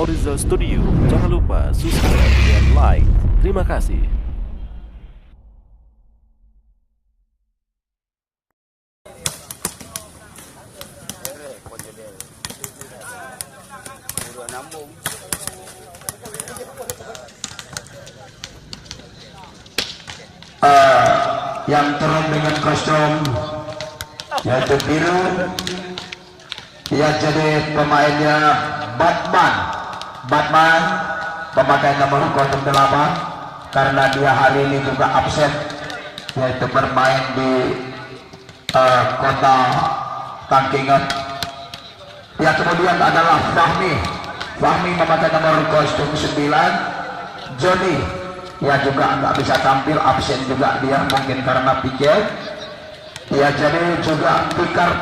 Orizo Studio. Jangan lupa subscribe dan like. Terima kasih. Yang turun dengan kostum yaitu biru, dia jadi pemainnya Batman pemakai nomor 08 karena dia hari ini juga absen, yaitu bermain di kota Tangkingan. Ya, kemudian adalah Fahmi memakai nomor kostum 9. Joni, ya juga nggak bisa tampil, absen juga dia, mungkin karena piket. Ya, jadi juga Pikar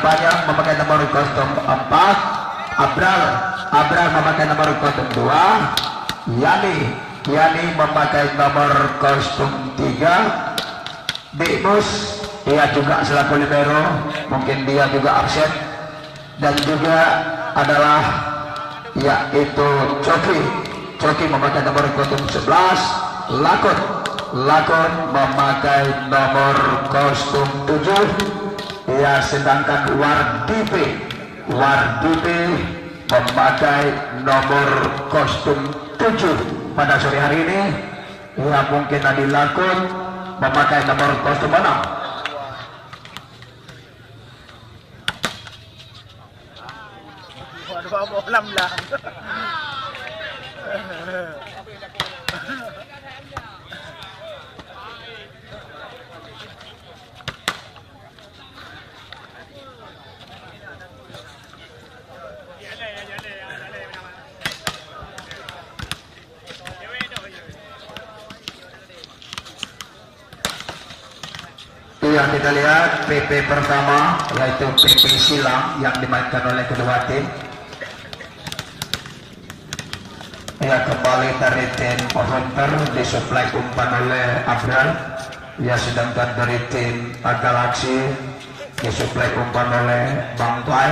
Panjang memakai nomor kostum 4. Abral memakai nomor kostum 2. Yani memakai nomor kostum 3. Dimus, dia juga selaku libero, mungkin dia juga absen. Dan juga adalah yaitu Coki memakai nomor kostum 11. Lakon memakai nomor kostum 7. Ya, sedangkan Wardipe memakai nomor kostum 7 pada sore hari ini. Ya, mungkin Adi Lakon memakai nomor kostum 6. Bolam lang. Yang kita lihat PP pertama yaitu PP Silang yang dimainkan oleh kedua tim. Ya, kembali dari tim Hunter disuplai umpan oleh Abral. Ya, sedangkan dari tim Galaxy disuplai umpan oleh Bang Pai.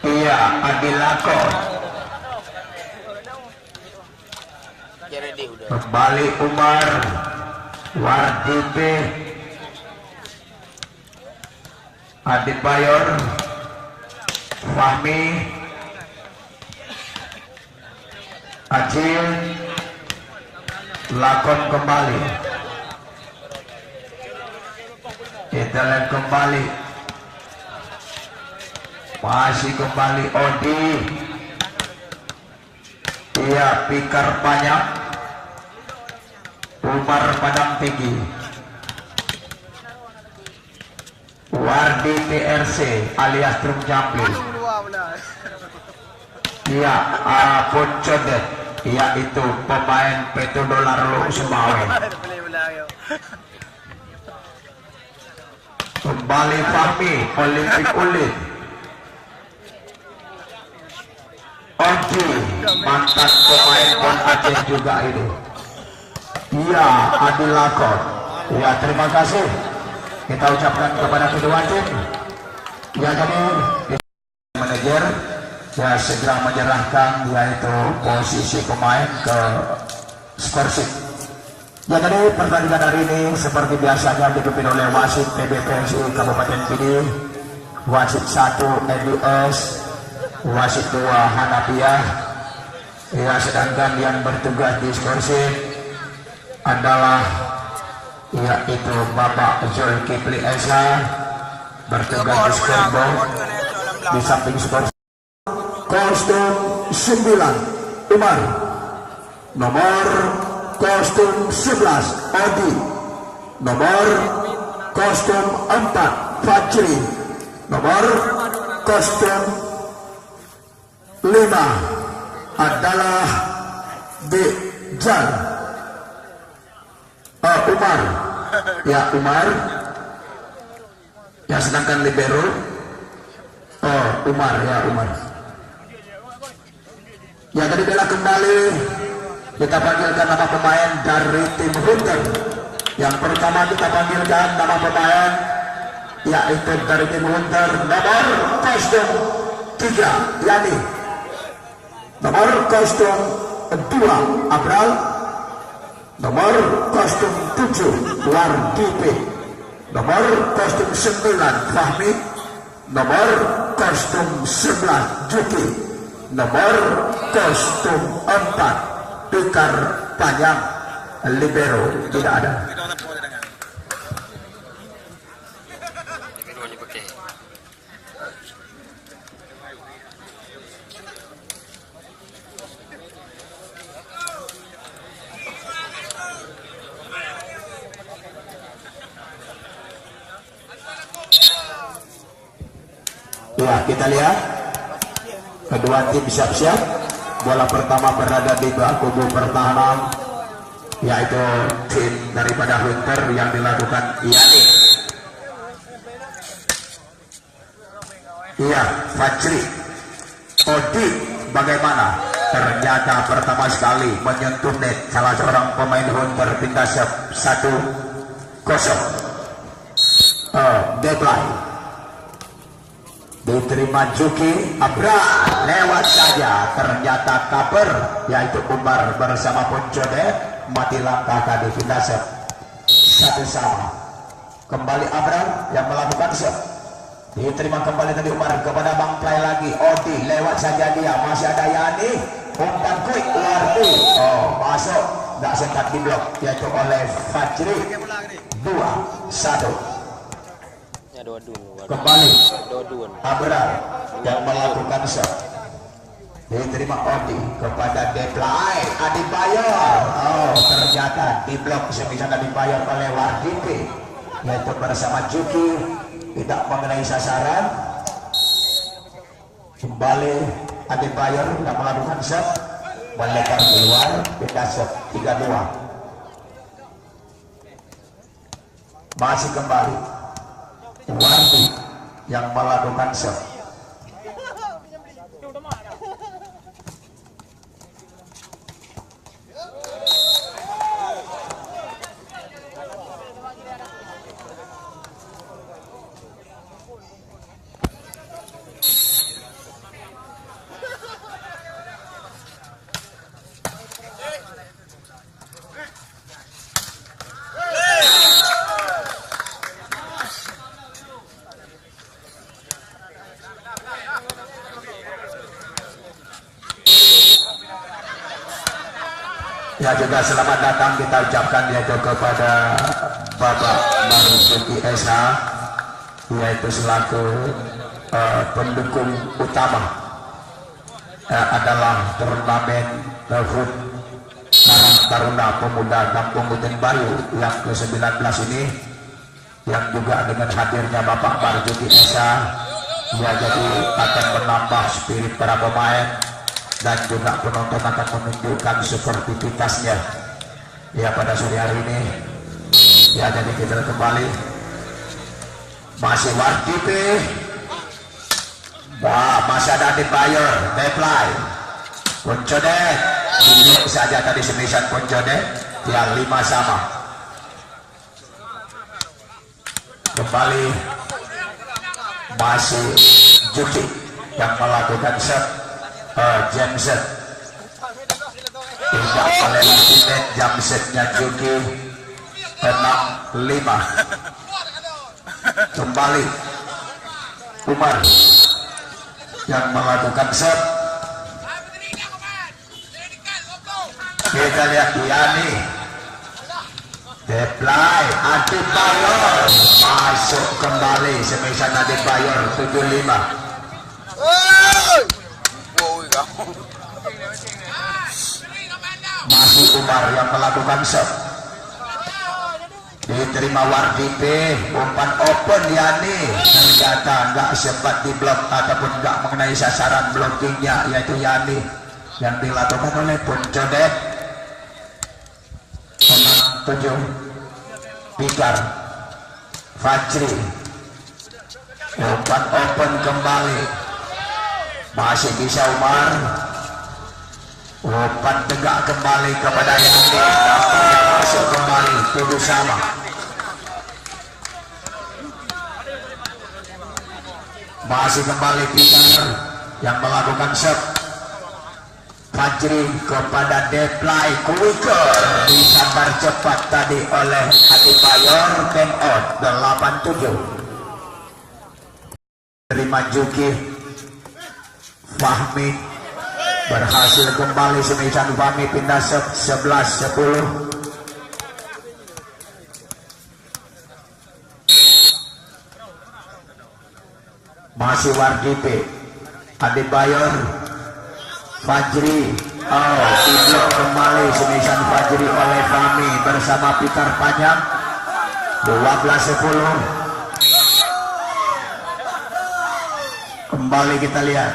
Iya, Adilako kembali Umar Wardipe Adibayor Fahmi Acil Lakon kembali, kita lihat kembali, masih kembali Odi. Iya, Pikar Panjang Umar Padang Tinggi Wardi TRC alias Truk Jambil. Iya, Arapun Codet, yaitu pemain Petrodolar Lu Semawe. Kembali Fahmi Olimpik Ulit. Oji mantan pemain Pon Aceh juga ini. Iya, Adil Lakon. Ya, terima kasih kita ucapkan kepada kedua tim. Ya, jadi manajer ya segera menyerahkan yaitu posisi pemain ke skorsik. Ya, jadi pertandingan hari ini seperti biasanya dipimpin oleh wasit PBPSI Kabupaten Pidi, wasit 1 NDS, wasit 2 Hanafiah. Ya, sedangkan yang bertugas di skorsik adalah yaitu Bapak Zulkifli Esa, bertugas di scoreboard. Di samping skor kostum 9 Umar, nomor kostum 11 Odi, nomor kostum 4 Fajri, nomor kostum 5 adalah Dijal. Umar. Ya Umar. Yang sedangkan libero. Umar ya Umar. Ya tadi bela kembali. Kita panggilkan nama pemain dari tim Hunter. Yang pertama kita panggilkan nama pemain yaitu dari tim Hunter nomor kostum 3 Yani, nomor kostum 2 Abral, nomor kostum 7 Wardipe, nomor kostum 9 Fahmi, nomor kostum 11 Juki, nomor kostum 4 Pikar Panjang. Libero tidak ada. Ya, kita lihat kedua tim siap-siap. Bola pertama berada di kubu pertahanan, yaitu tim daripada Hunter yang dilakukan Yani. Iya, Fajri Odi bagaimana? Ternyata pertama sekali menyentuh net salah seorang pemain Hunter, pindah 1-0. Deadline diterima Juki Abra, lewat saja. Ternyata cover yaitu Umar bersama Poncode mati langkah tadi, pindah 1-1. Kembali Abra yang melakukan shot, diterima kembali tadi Umar kepada Bang Play lagi. Odi lewat saja dia, masih ada Yani, umpan quick Wardi, masuk, nggak sempat di blok yaitu oleh Fajri. 2-1. Kembali Abrar yang melakukan shot, diterima Odi kepada Deplay Adibayor. Ternyata di blok semisal Adibayor oleh Wardipe yaitu bersama Juki, tidak mengenai sasaran. Kembali Adibayor yang melakukan shot, melebar keluar, pindah shot 3-2. Masih kembali Wardi yang melakukan shot. Ya, juga selamat datang kita ucapkan yaitu kepada Bapak Marzuki SH, yaitu selaku pendukung utama adalah turnamen HUT Karang Taruna Pemuda Kampung Hutan Bayu yang ke-19 ini, yang juga dengan hadirnya Bapak Marzuki SH ya jadi akan menambah spirit para pemain dan juga penonton akan menunjukkan sportivitasnya ya pada sore hari ini. Ya, jadi kita kembali masih Wardipe, masih ada Adibayor, Deplay Poncode, ini saja tadi semisan Poncode yang 5 sama. Kembali masih Juki yang melakukan shot. Jamset tidak oleh net, jamsetnya Juki 6-5. Kembali Umar yang melakukan shot. Kita lihat Yani, Deplay Adibayor masuk kembali, semisal Adibayor 7-5. Masih Umar yang melakukan shot, diterima Wardipe, umpan open Yani, ternyata nggak sempat di blok ataupun nggak mengenai sasaran blockingnya yaitu Yani yang dilakukan oleh Poncode. 7 Pikar Fajri umpan open kembali, masih bisa Umar, umpan tegak kembali kepada Yandi, nampaknya masuk kembali, tujuh sama. Masih kembali Pikar yang melakukan set. Fajri kepada Deplay, quicker disambar cepat tadi oleh Adibayor, time out 87. Terima Juki, Fahmi berhasil kembali, semisan Fahmi pindah 11-10. Masih Wardipe, Adibayor, Fajri, diblok kembali semisan Fajri oleh Fahmi bersama Pikar panjang 12-10. Kembali kita lihat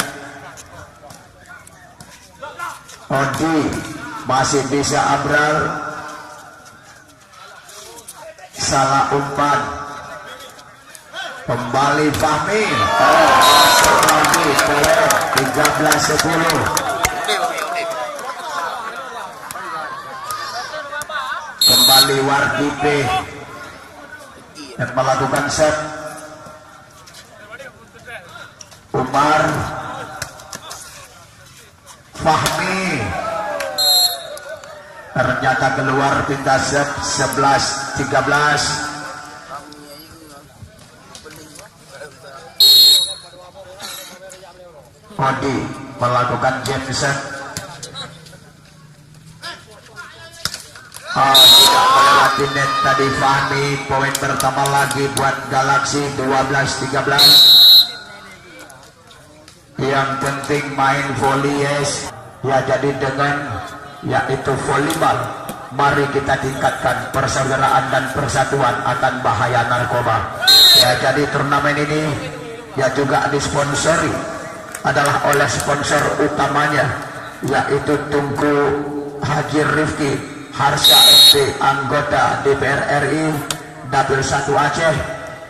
Odi masih bisa Abral, salah umpan, kembali Fahmi, masuk lagi poin 13-10. Kembali Wardipe yang melakukan set. Umar, Fahmi ternyata keluar, pindah set 11-13. Odi melakukan jam set. Tidak melewati net tadi Fahmi, poin pertama lagi buat Galaxy 12-13. Yang penting main volley ya, jadi dengan yaitu volleyball, mari kita tingkatkan persaudaraan dan persatuan akan bahaya narkoba ya. Jadi turnamen ini ya juga disponsori adalah oleh sponsor utamanya yaitu Tunku Haji Rifki Harsha MP, anggota DPR RI Dapil 1 Aceh,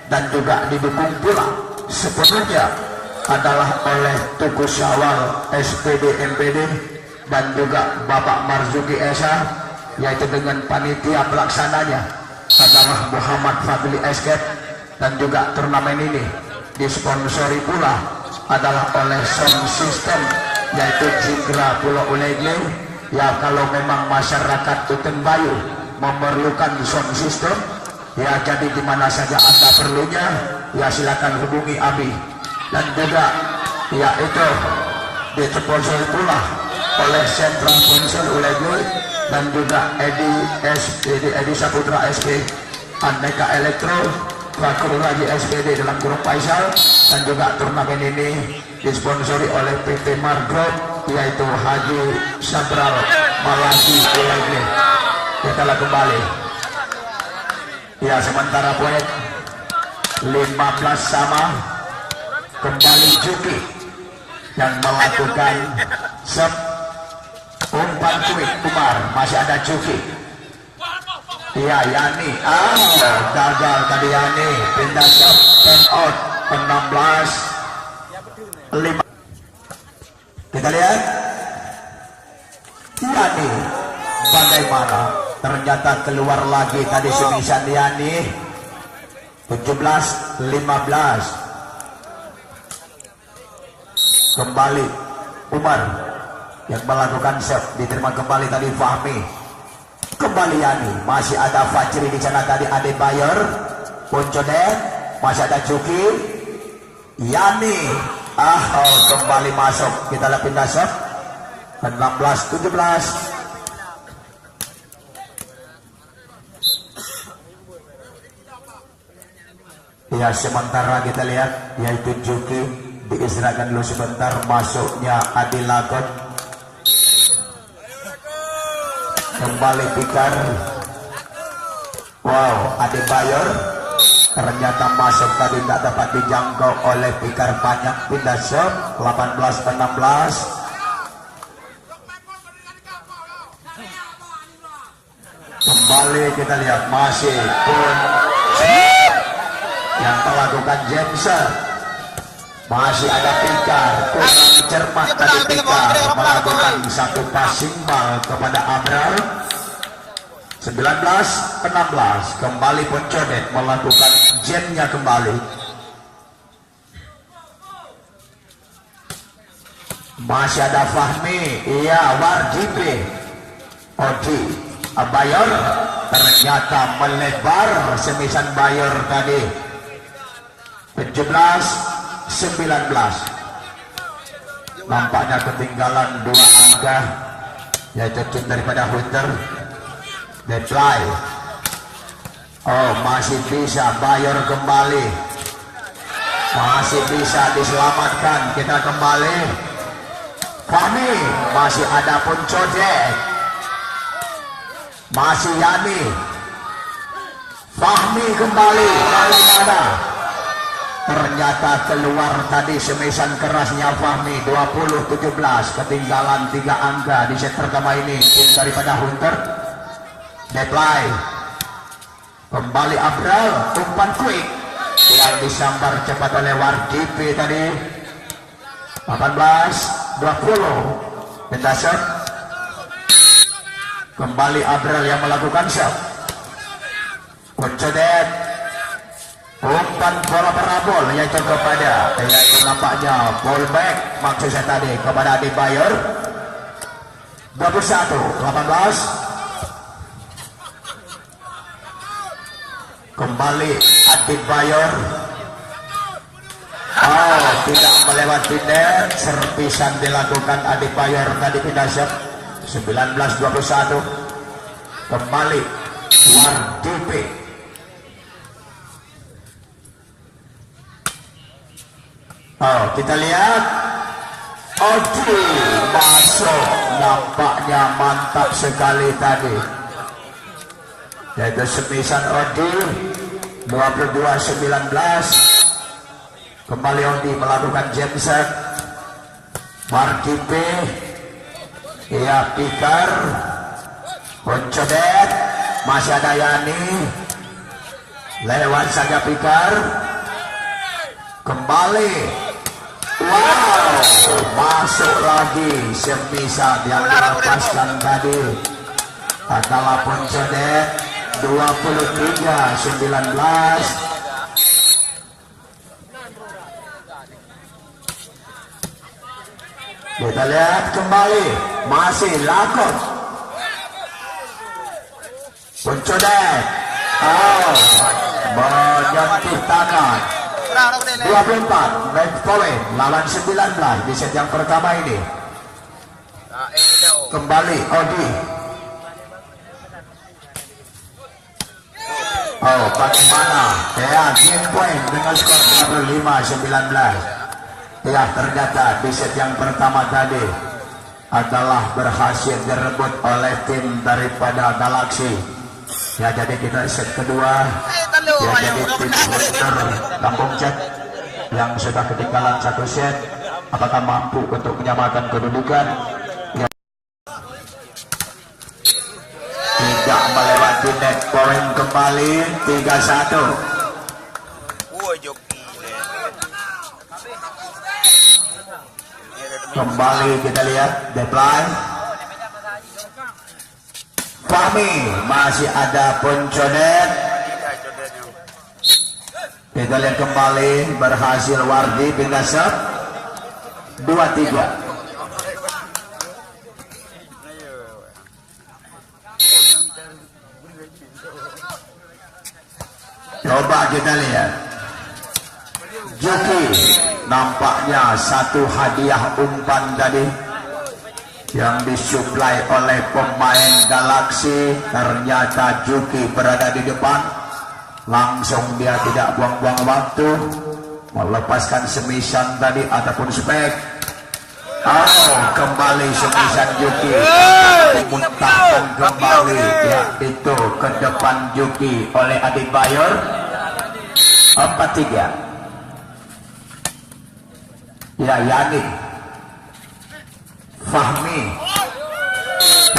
dan juga didukung pula sepenuhnya adalah oleh Tuku Syawal SPD MPD dan juga Bapak Marzuki Esa, yaitu dengan panitia pelaksananya adalah Muhammad Fadli Esket, dan juga turnamen ini disponsori pula adalah oleh sound system yaitu Jigra Pulau Ulegle. Ya, kalau memang masyarakat Uten Bayu memerlukan sound system ya, jadi dimana saja Anda perlunya ya silakan hubungi Abi. Dan juga ya itu disponsori pula oleh Sentral Konsul Ulegle dan juga Edi Saputra SP, Aneka Elektro, Fakrul Raji SPD dalam grup Faisal, dan juga turnamen ini disponsori oleh PT Margroup yaitu Haji Sabral Malaki Ulegle. Kita lah kembali ya, sementara poin 15 sama. Kembali Juki yang melakukan set, umpan quick Umar, masih ada Juki. Iya, Yani, gagal tadi Yani, pindah set, time out 16-5. Kita lihat Yani bagaimana, ternyata keluar lagi tadi semisan Yani 17-15. Kembali Umar yang melakukan set, diterima kembali tadi Fahmi, kembali Yani, masih ada Fajri di sana tadi, Adibayor, Poncodet, masih ada Juki, Yani, kembali masuk. Kita lihat pindah set 16-17. Ya, sementara kita lihat yaitu Juki diistirahatkan dulu sebentar, masuknya Adi Lagot. Kembali Pikar, wow, Adibayor ternyata masuk tadi, tidak dapat dijangkau oleh Pikar panjang, pindah shot 18-16. Kembali kita lihat masih pun yang melakukan Jensen. Masih ada Pikar, kurang cermat tadi Pikar melakukan satu passing ball kepada Abrar. 19-16 kembali Poncodet melakukan jamnya kembali. Masih ada Fahmi, iya Warjibi, Odi, Bayor ternyata melebar semisan Bayor tadi. 17-19 nampaknya ketinggalan 2 angka, yaitu tim daripada Hunter. Deadline. Oh, masih bisa Bayor kembali, masih bisa diselamatkan. Kita kembali Fahmi, masih ada Poncodet, masih Yani. Fahmi kembali, lalu mana? Ternyata keluar tadi semisan kerasnya Fahmi. 20-17 ketinggalan 3 angka di set pertama ini tim daripada Hunter. Deadline. Kembali Abral, umpan quick yang disambar cepat oleh Wardipi tadi. 18-20 pindah shot. Kembali Abral yang melakukan shot. Poncodet, umpan bola parabol yaitu kepada, yaitu nampaknya ball back maksud saya tadi kepada Adi Bayor. 21-18 kembali Adi Bayor. Oh, tidak melewati net, servisan dilakukan Adi Bayor tadi pindah shot. 19-21 kembali Wardipi. Oh, kita lihat Odi masuk, nampaknya mantap sekali tadi, yaitu semisan Odi. 22-19 kembali Odi melakukan jam set. Wardipi, iya Pikar, Poncodet, masih ada Yani, lewat saja Pikar. Kembali, wow, masuk lagi semisal yang dilepaskan tadi adalah Poncodet. 23-19 kita lihat kembali masih Lakon. Poncodet, oh, menyentuh tangan. 24 back point lawan 19 di set yang pertama ini. Kembali Odi. Oh, bagaimana ya, game point dengan skor 25-19. Ya, ternyata di set yang pertama tadi adalah berhasil direbut oleh tim daripada Galaxy. Ya, jadi kita set kedua, ya, jadi tim Hunter Kampung Cek yang sudah ketinggalan 1 set, apakah mampu untuk menyamakan kedudukan? Ya, tidak melewati net point kembali. 3-1. Kembali kita lihat deadline. Fahmi, masih ada Poncodet. Kita lihat kembali berhasil Wardi pindah shot. 2-3. Coba kita lihat Juki, nampaknya satu hadiah umpan tadi yang disuplai oleh pemain Galaxy. Ternyata Juki berada di depan, langsung dia tidak buang-buang waktu melepaskan semisan tadi ataupun spek. Oh, kembali semisan Juki dimuntahkan kembali, ya, itu ke depan Juki oleh Adi Bayor. 4-3. Ya, Yani, Fahmi,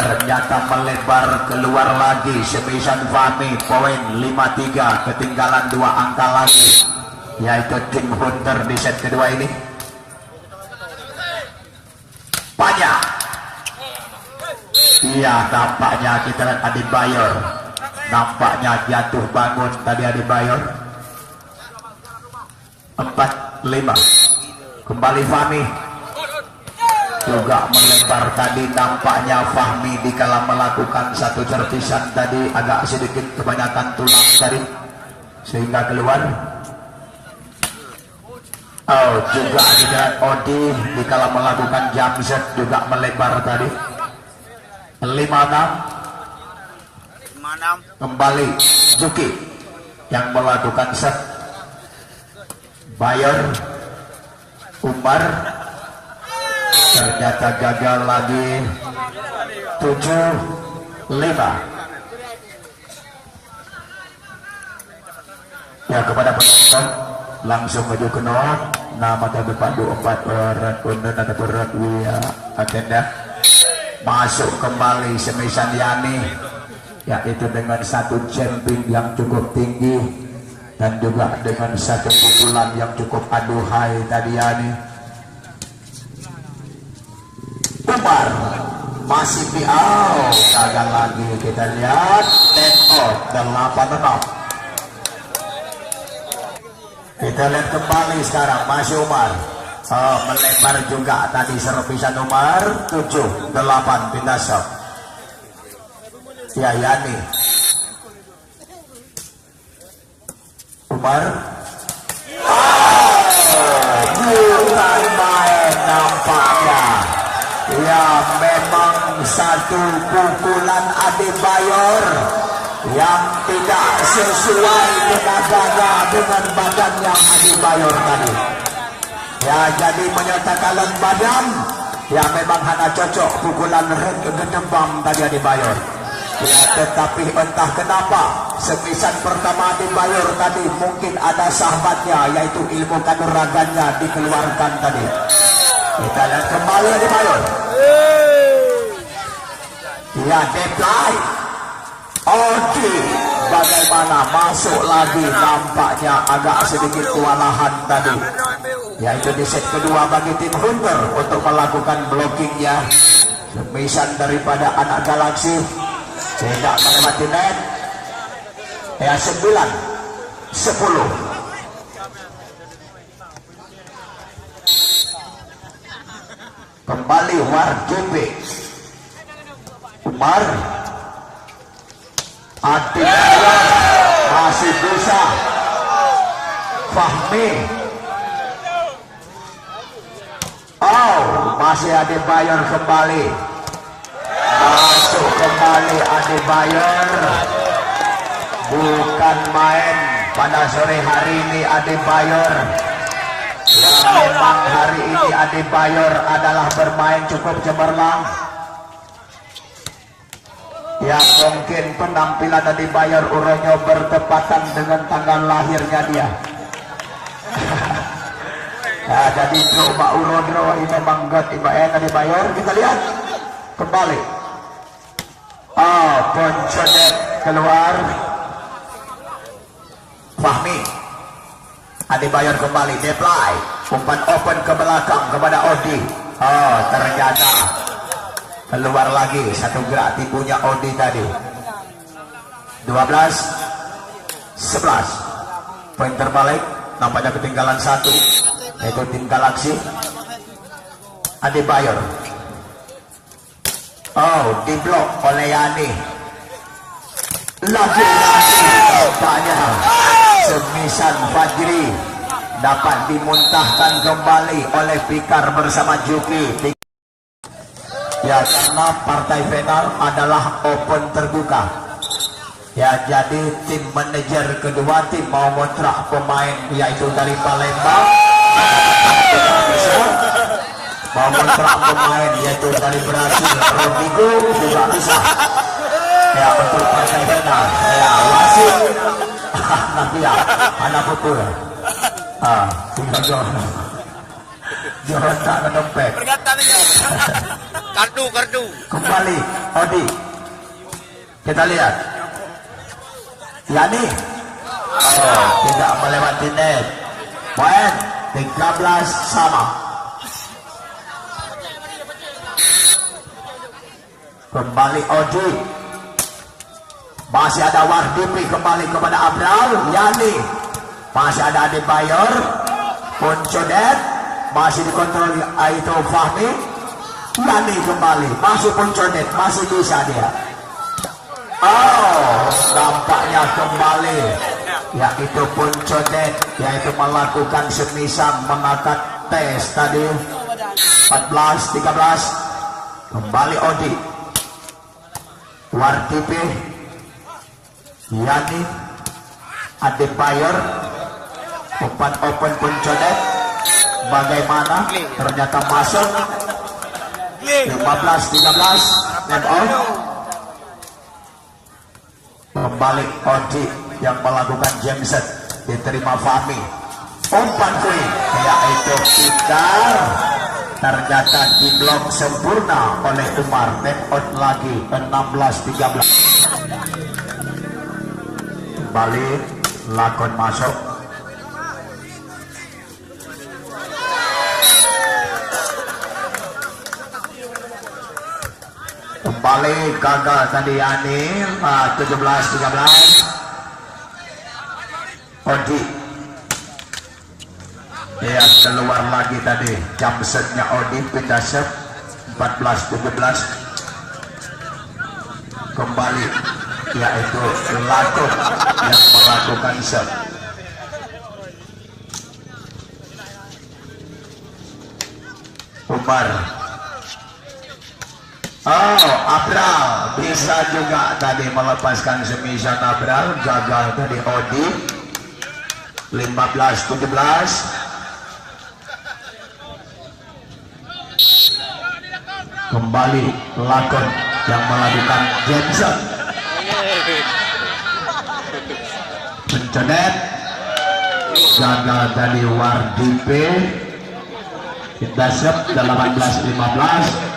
ternyata melebar keluar lagi. Semisan Fahmi poin 5-3, ketinggalan 2 angka lagi, yaitu tim Hunter di set kedua ini. Banyak, iya nampaknya kita lihat Adi Bayor, nampaknya jatuh bangun tadi Adi Bayor. 4-5, kembali Fahmi juga melebar tadi. Nampaknya Fahmi dikala melakukan satu terpisan tadi agak sedikit kebanyakan tulang tadi sehingga keluar. Oh, juga dengan Odi dikala melakukan jump set juga melebar tadi. 5-6, kembali Zuki yang melakukan set. Bayor, Umar ternyata gagal lagi. 7-5. Ya, kepada penonton langsung menuju ke Noah. Nama tadi pandu 4 orang kunden atau berat wia agenda masuk kembali Semisan Yani, yaitu dengan satu jumping yang cukup tinggi dan juga dengan satu pukulan yang cukup aduhai tadi Yani. Umar masih gagal lagi. Kita lihat 10 out dan 8-6. Kita lihat kembali sekarang masih Umar. Melebar juga tadi serpisan Umar. 7-8 pindah shot. Ya Yani. Umar. Bukan main nampaknya. Ya memang satu pukulan Adi Bayor yang tidak sesuai tenaganya dengan badan yang Adi Bayor tadi. Ya, jadi menyatakan badan ya memang hanya cocok pukulan gedembam tadi Adi Bayor. Ya, tetapi entah kenapa semisan pertama Adi Bayor tadi mungkin ada sahabatnya, yaitu ilmu kanuraganya dikeluarkan tadi. Kita lihat kembali Adi Bayor. Ya, deadline. Oke, bagaimana masuk lagi, nampaknya agak sedikit kewalahan tadi, yaitu di set kedua bagi tim Hunter untuk melakukan blockingnya. Semisan daripada anak Galaksi tidak melewati net. Ya, 9-10. Kembali Warjebe. Umar, Adi masih bisa. Fahmi, masih Adi Bayor kembali. Masuk kembali Adi Bayor. Bukan main pada sore hari ini Adi Bayor. Ya, memang hari ini Adi Bayor adalah bermain cukup cemerlang. Ya, mungkin penampilan Adi Bayor uronyo bertepatan dengan tanggal lahirnya dia. Nah, jadi coba urodro ini memang god Adi Bayor. Kita lihat kembali. Poncodet keluar. Fahmi, Adi Bayor kembali. Deploy, umpan open ke belakang kepada Odi. Ternyata keluar lagi satu gerak tipunya Odi tadi. 12-11. Poin terbalik, nampaknya ketinggalan 1, yaitu tim Galaksi. Adi Bayor. Diblok oleh Yani. Lagi-lagi nampaknya Semisan Fajri dapat dimuntahkan kembali oleh Fikar bersama Juki. Ya, karena partai final adalah open terbuka. Ya, jadi tim manajer kedua tim mau kontrak pemain, yaitu dari Palembang. Tidak bisa. Mau kontrak pemain, yaitu dari Brasil, Rodrigo juga bisa. Ya, untuk partai final. Ya, wasit. Nanti ya, anak pukul. Tinggal Johan tak ke dompet. Kartu. Kembali Odi. Kita lihat. Yani. Oh, tidak melewati net. Poin 13 sama. Kembali Odi. Masih ada Wardipi kembali kepada Abral. Yani. Masih ada Adebayor. Puncodet. Masih dikontrol Aito Fahmi. Yani kembali. Masih Puncodet. Masih bisa dia. Oh, nampaknya kembali. Yaitu Puncodet. Yaitu melakukan semisal mengangkat tes tadi. 14-13. Kembali Odi. Wardipi. Yani. Adebayor. Open Puncodet. Bagaimana? Ternyata masuk. 15-13. Net off. Kembali Odi yang melakukan jam set. Diterima Fahmi. Umpan free. Yaitu Pikar. Ternyata diblok sempurna oleh Umar. Net out lagi. 16-13. Kembali Lakon masuk. Kembali gagal tadi Yani. 17-13. Odi. Ya keluar lagi tadi. Jam setnya Odi. Pindah set. 14-17. Kembali yaitu Lakon yang melakukan set. Umar. Oh, Abral bisa juga tadi melepaskan semisal Abral. Gagal tadi Odi. 15-17. Kembali Lakon yang melakukan Jensen. Pencedet. Gagal tadi Wardipe. Kita set 18-15.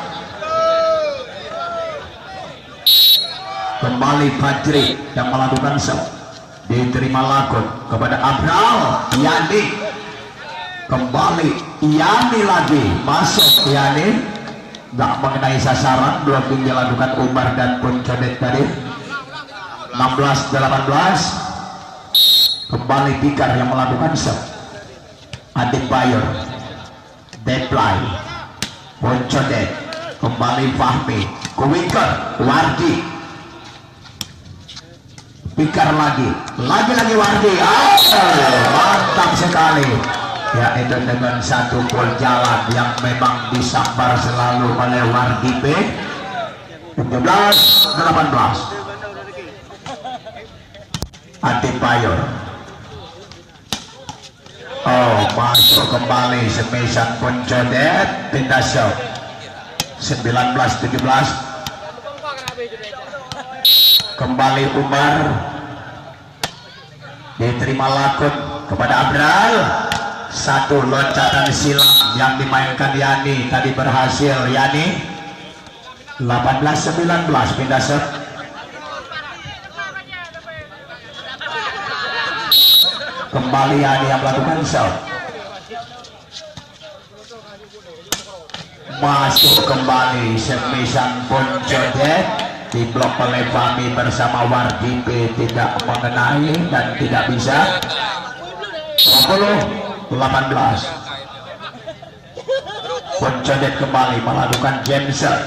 Kembali Fajri yang melakukan set. Diterima Lakon kepada Abral. Yani. Kembali Yani lagi. Masuk Yani. Gak mengenai sasaran. Blocking dilakukan Umar dan Puncodet tadi. 16-18. Kembali Pikar yang melakukan set. Adebayor. Deadline. Puncodet. Kembali Fahmi. Kuwiker. Wardi. Pikar lagi Wardi. Mantap sekali. Ya itu dengan satu gol jalan yang memang disambar selalu oleh Wardipe. 17-18. Adebayor. Oh, masuk kembali semisal Puncodet. Pindah shot. 19-17. Kembali Umar. Diterima Lakon kepada Abral. Satu loncatan silang yang dimainkan Yani tadi berhasil. Yani 18-19. Pindah set. Kembali Yani yang melakukan shot. Masuk kembali semisal Puncodet. Diblok oleh Fahmi bersama Wardipe. Tidak mengenai dan tidak bisa. 20-18. Puncodet kembali melakukan Jensen.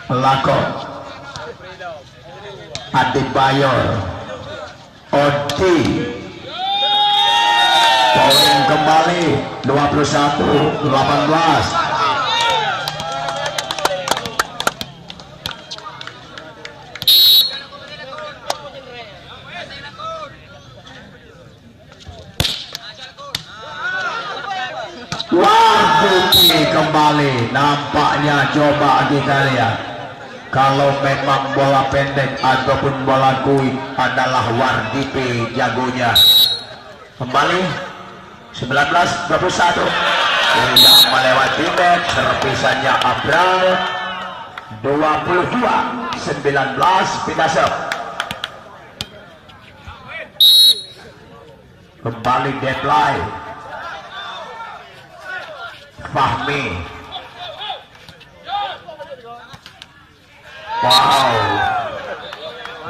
Lakon. Adebayor. Odi. Poin kembali 21-18. Wardipe kembali. Nampaknya coba kita lihat. Kalau memang bola pendek ataupun bola kuit adalah Wardipe jagonya. Kembali 19-21. tidak melewati back, serpisannya Abral. 22-19 pindah serve. Kembali deadline. Fahmi. Wow,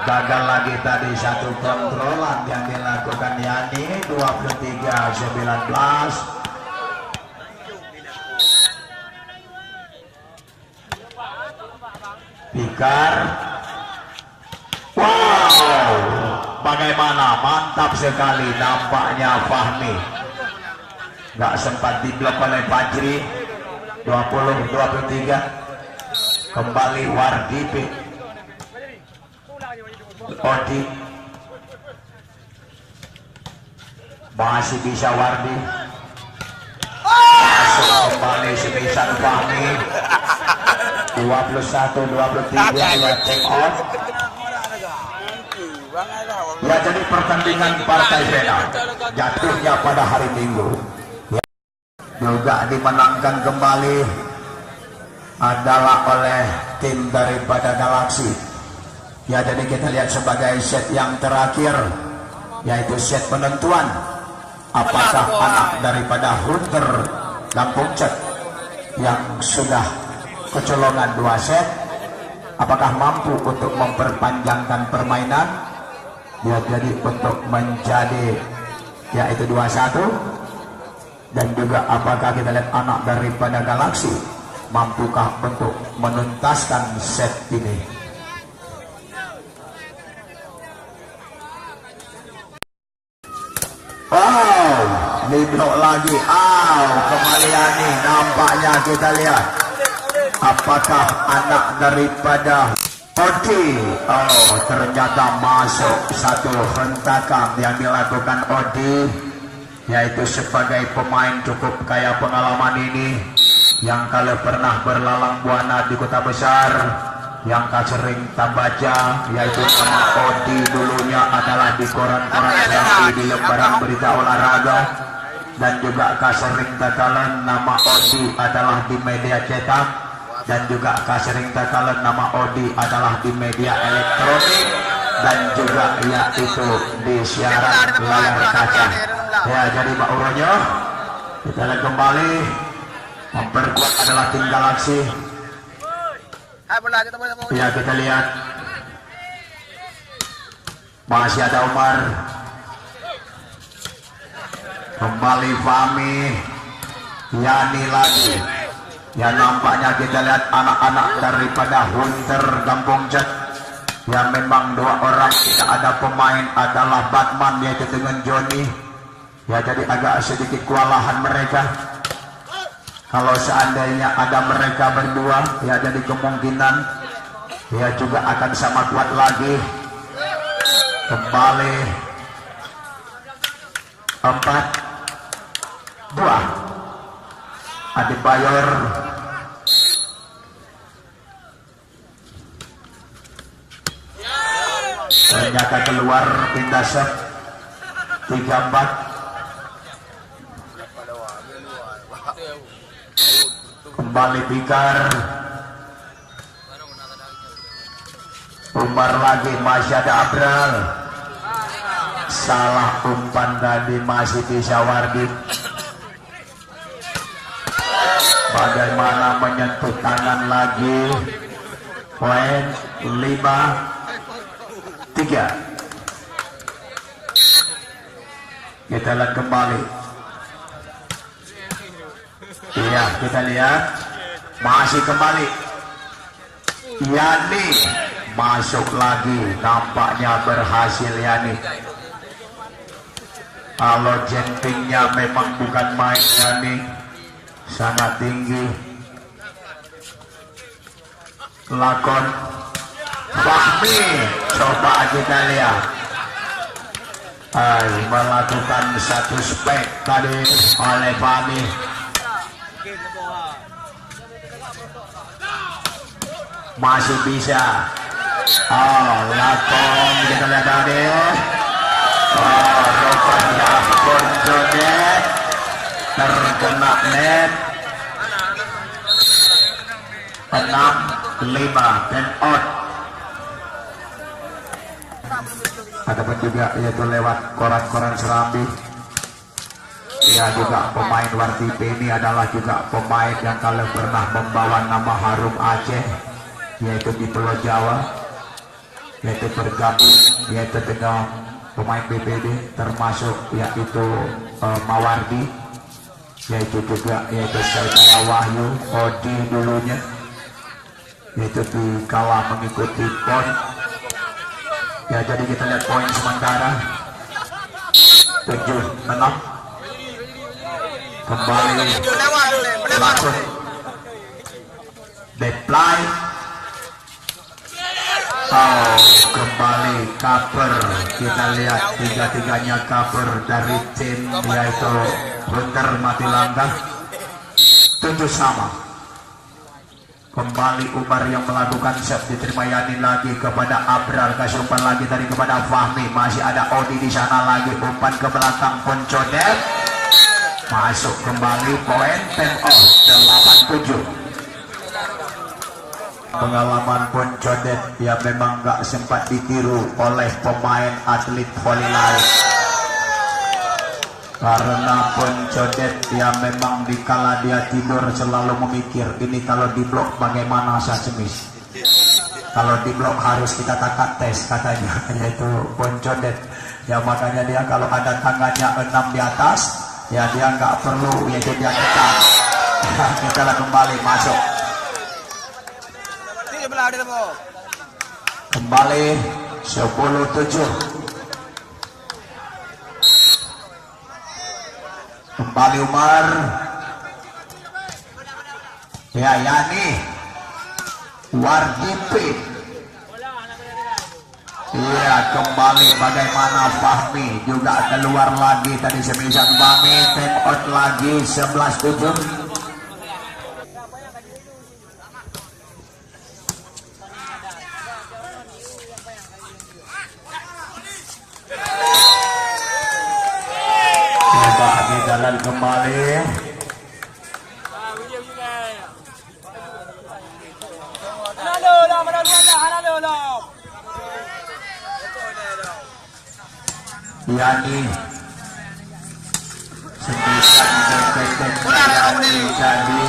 gagal lagi tadi satu kontrolan yang dilakukan Yani. 23-19. Pikar. Wow, bagaimana, mantap sekali nampaknya Fahmi. Gak sempat diblok oleh Fajri. 20-23. Kembali Wardi. Odi masih bisa Wardi. Masuk kembali sebisan Fahmi. 21-23 ya, take out. Ya, jadi pertandingan partai final jatuhnya pada hari Minggu ya, juga dimenangkan kembali adalah oleh tim daripada Galaksi. Ya, jadi kita lihat sebagai set yang terakhir, yaitu set penentuan apakah anak daripada Hunter Kampung Cet yang sudah kecolongan 2 set, apakah mampu untuk memperpanjangkan permainan, ya, jadi untuk menjadi yaitu 2-1, dan juga apakah kita lihat anak daripada Galaksi mampukah untuk menuntaskan set ini. Wow, diblok lagi. Kembali Yani. Nampaknya kita lihat apakah anak daripada Odi. Ternyata masuk satu hentakan yang dilakukan Odi, yaitu sebagai pemain cukup kaya pengalaman ini, yang kalau pernah berlalang buana di kota besar, yang sering tabaca, yaitu nama Odi dulunya adalah di koran-koran di lembaran berita olahraga, dan juga sering takalan nama Odi adalah di media cetak, dan juga sering takalan nama Odi adalah di media elektronik, dan juga yaitu di siaran layar kaca. Ya, jadi Pak Uronyo, kita lihat kembali memperkuat adalah tim Galaksi. Ya, kita lihat masih ada Umar. Kembali Fahmi. Yani lagi. Ya, nampaknya kita lihat anak-anak daripada Hunter Kampung Cet, yang memang 2 orang tidak ada pemain adalah Batman yaitu dengan Joni. Ya, jadi agak sedikit kewalahan mereka. Kalau seandainya ada mereka berdua, ya, jadi kemungkinan ya juga akan sama kuat lagi. Kembali 4-2. Adebayor. Ternyata keluar pindah set. 3-4. Kembali Pikar. Umar lagi, masih ada Abral. Salah umpan tadi, masih bisa Wardi. Bagaimana menyentuh tangan lagi. Poin 5-3. Kita lihat kembali. Iya, kita lihat masih kembali Yani masuk lagi, nampaknya berhasil Yani. Kalau jumpingnya memang bukan main Yani, sangat tinggi. Lakon Fahmi, coba kita lihat. Melakukan satu spek tadi oleh Fahmi. Masih bisa. Lakon kita lihat tadi. Rupanya Borjode kena net 6-5 dan out. Ataupun juga yaitu lewat koran-koran Serambi. Ya juga pemain Wardipe ini adalah juga pemain yang kalau pernah membawa nama harum Aceh, yaitu di Pulau Jawa, yaitu bergabung yaitu dengan pemain BPD termasuk yaitu Mawardi, yaitu juga yaitu Saudara Wahyu Odi dulunya, yaitu di kala mengikuti PON. Ya jadi kita lihat poin sementara 7-6. Kembali langsung deadline. Oh, kembali cover. Kita lihat tiga-tiganya cover dari tim yaitu Hunter Mati Langkah. 7 sama. Kembali Umar yang melakukan set, diterima Yani lagi kepada Abrar, kasih umpan lagi tadi kepada Fahmi, masih ada Odi di sana lagi, umpan ke belakang Poncodet. Masuk kembali poin, time out 8-7. Pengalaman Poncodet yang memang gak sempat ditiru oleh pemain atlet volley lain, karena Poncodet yang memang dikala dia tidur selalu memikir, ini kalau diblok bagaimana saya semis, kalau diblok harus kita takat tes katanya, yaitu Poncodet ya. Makanya dia kalau ada tangannya 6 di atas ya dia nggak perlu yaitu dia tekan. Kita kembali masuk, kembali 10-7. Kembali Umar ya, Yani Wardipe. Iya, kembali bagaimana Fahmi juga keluar lagi tadi semisal Fahmi, time out lagi 11-7. Coba di jalan kembali. Yani sembilan detik Yani jadi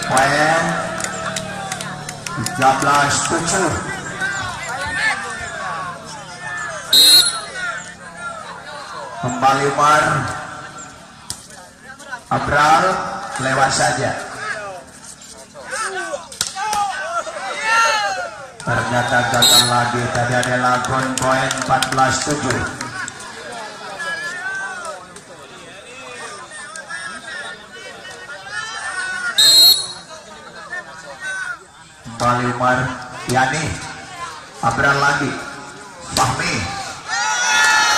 poin 13-7. Kembali Umar, Abral lewat saja. Ternyata gagal lagi, tadi ada lagun poin 14-7. Kembali Umar, Yani, Abral lagi, Fahmi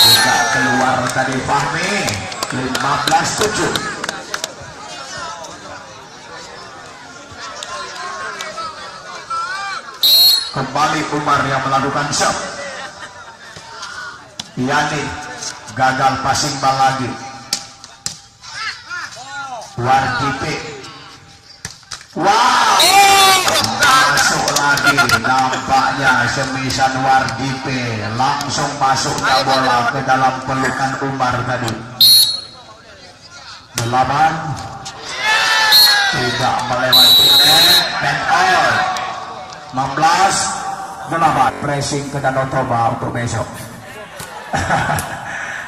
juga keluar tadi Fahmi, 15-7. Kembali Umar yang melakukan shot. Yani gagal passing ball lagi. Wardipe, wow, masuk lagi. Nampaknya semisan Wardipe langsung masuknya bola ke dalam pelukan Umar tadi. 8 tidak melewati net and out. 16-8 pressing ke Danau Toba untuk besok.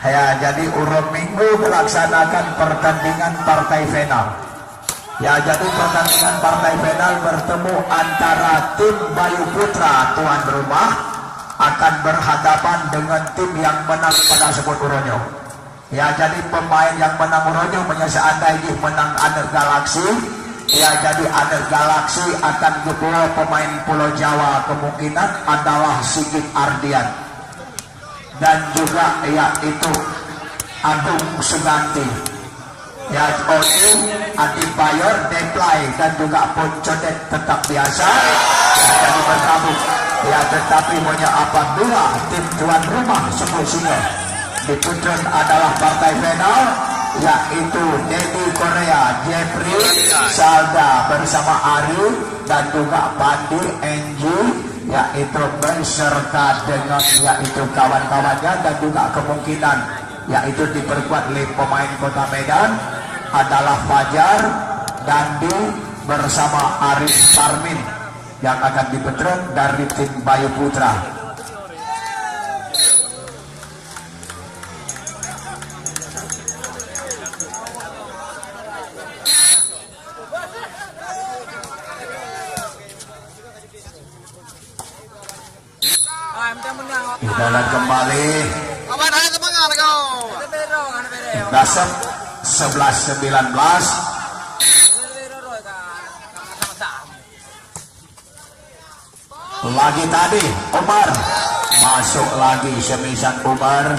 Ya, jadi urut minggu melaksanakan pertandingan partai final. Ya, jadi pertandingan partai final bertemu antara tim Bayu Putra tuan rumah akan berhadapan dengan tim yang menang pada sebut Uronyo. Ya, jadi pemain yang menang Uronyo seandainya menang Aner Galaxy. Ya, jadi Aner Galaxy akan kedua pemain Pulau Jawa kemungkinan adalah Sigit Ardian dan juga yaitu Agung Suganti. Ya, Odi, Adi Bayor, Deplay dan juga Poncodet tetap biasa jadi bergabung. Ya, tetapi punya apabila tim tuan rumah sebut singa diputuskan adalah partai final, yaitu Dedi Korea, Jeffrey Salda bersama Ari dan juga Pandi Enji, yaitu beserta dengan yaitu kawan-kawannya, dan juga kemungkinan yaitu diperkuat oleh pemain Kota Medan adalah Fajar Dandi bersama Arif Parmin yang akan dibentrok dari tim Bayu Putra. Ibarat kembali dasar 11-19. Lagi tadi Umar masuk lagi, semisan Umar.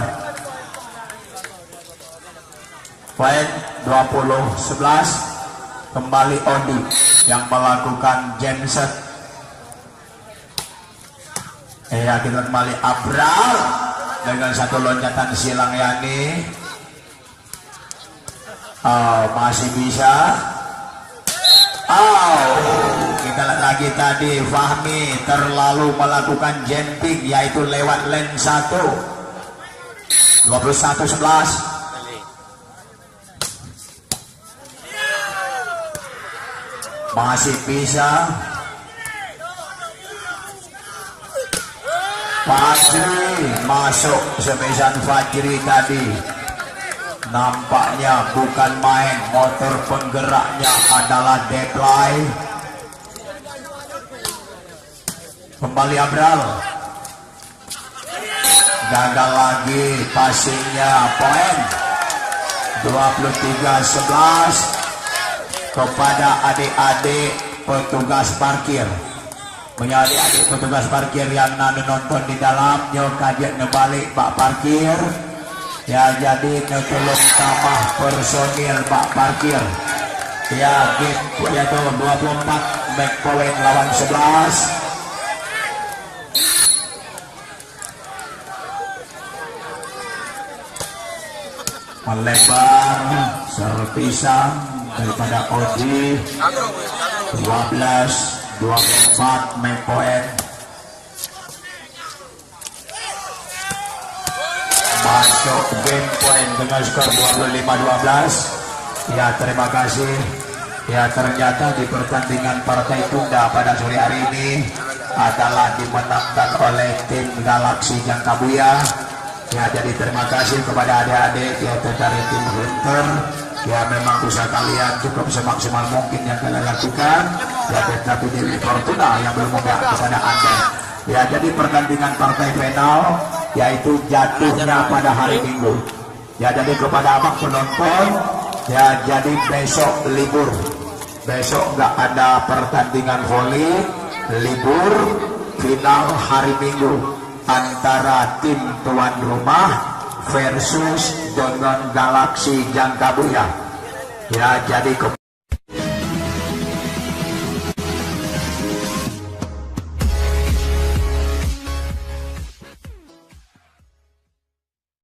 Poin 20-11. Kembali Odi yang melakukan genset. Ya, kita kembali Abral dengan satu loncatan silang Yani. Masih bisa. Kita lihat lagi tadi Fahmi terlalu melakukan jumping, yaitu lewat lane 1. 21-11. Masih bisa. Fajri masuk, semisan Fajri tadi nampaknya bukan main, motor penggeraknya adalah Deplay. Kembali Abral, gagal lagi passingnya. Poin 23-11 kepada adik-adik petugas parkir. Menjadi adik petugas parkir yang nonton di dalam, yo kajian ngebalik Pak Parkir, ya jadi ketolong tambah personil Pak Parkir, ya game yaitu 24 back point lawan 11. Melebar serpisan daripada Odi. 12-24 main point. Masuk game point dengan skor 25-12. Ya, terima kasih. Ya, ternyata di pertandingan partai tunda pada sore hari ini adalah dimenangkan oleh tim Galaksi Jangkabuya. Ya, jadi terima kasih kepada adik-adik ya dari tim Hunter. Ya, memang usaha kalian cukup semaksimal mungkin yang kalian lakukan. Ya, tetapi di Fortuna yang bermudah kepada Anda. Ya, jadi pertandingan partai final yaitu jatuhnya pada hari Minggu. Ya, jadi kepada abang penonton, ya jadi besok libur. Besok nggak ada pertandingan voli, libur. Final hari Minggu antara tim tuan rumah versus dengan Galaksi Jangkabuya. Ya, jadi